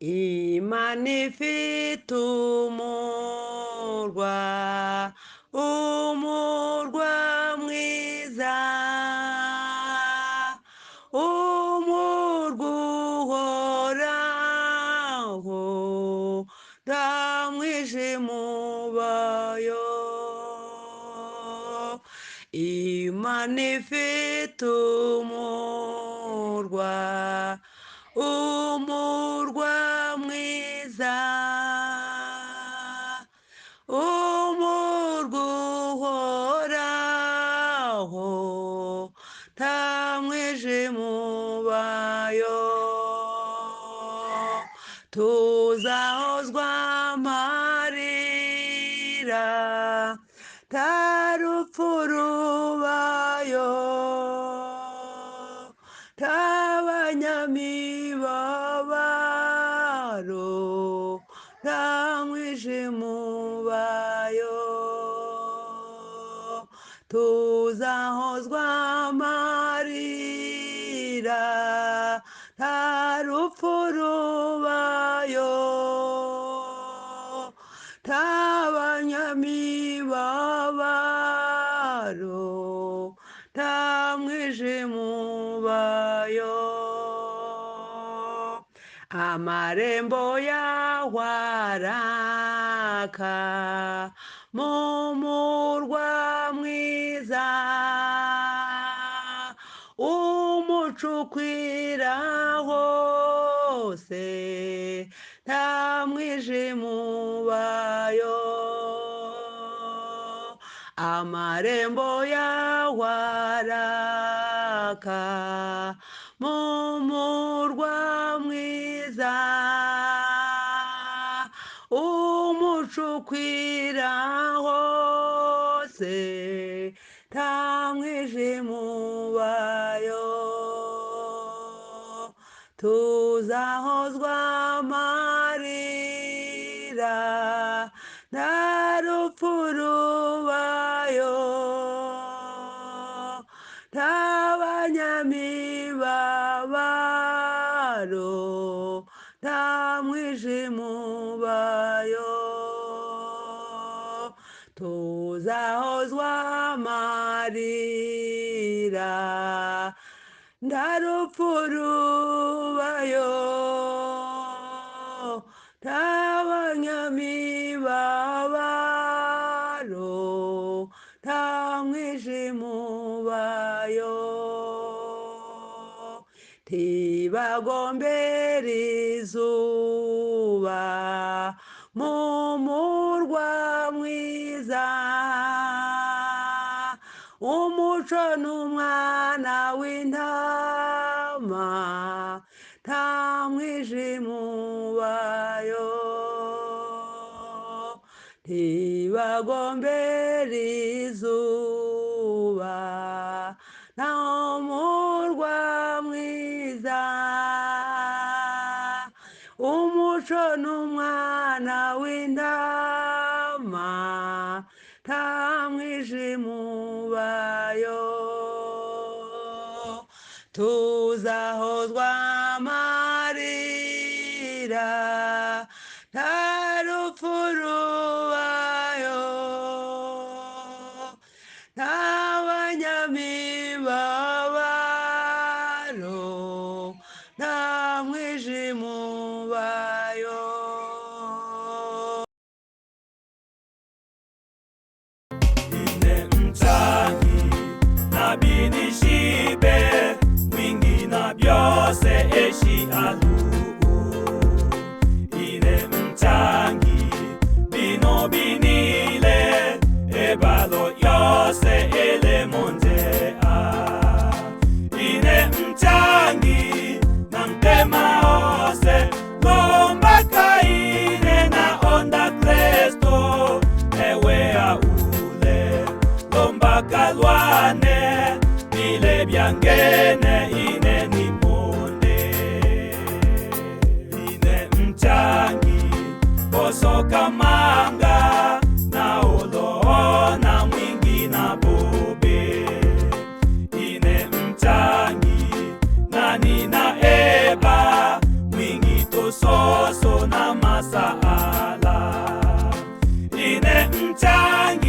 Imana ifite umurwa mwiza, umurwa uhoraho, nta mwijima ubayo. Imana ifite umurwa mwiza, umurwa uhoraho, nta mwijima ubayo. Tuzahozwa amarira, nta rupfu rubayo, nta banyamibabaro, nta mwijima ubayo. Tuzahozwa amarira, nta rupfu rubayo, nta banyamibabaro, nta mwijima ubayo. Amarembo yaho araka mu murwa mwiza, umuco ukwira hose, nta mwijima ubayo. Amarembo yaho araka mu murwa mwiza, umuco ukwira hose, nta mwijima ubayo. Tuzahozwa amarira, nta rupfu rubayo, nta banyamibabaro, nta mwijima ubayo. Tuzahozwa amarira, nta rupfu rubayo, nta banyamibabaro, nta mwijima ubayo. Ntibagombera izuba mu murwa mwiza, umuco n'umwana w'intama, nta mwijima ubayo. Ntibagombera izuba nta murwa mwiza, umuco n'umwana w'intama, nta mwijima ubayo. Tuzahozwa amarira, nta rupfu rubayo, nta banyamibabaro, nta mwijima ubayo. Ine mchangi na binishibe, mwingi na byose eshi alu. Ine mchangi bino binile, ebalo yose ele monjea. Ine mchangi na mtema ose, lomba kaine na onda Kristo, ewe aule lomba kalwane, bile byangene ine ni monde. mchangi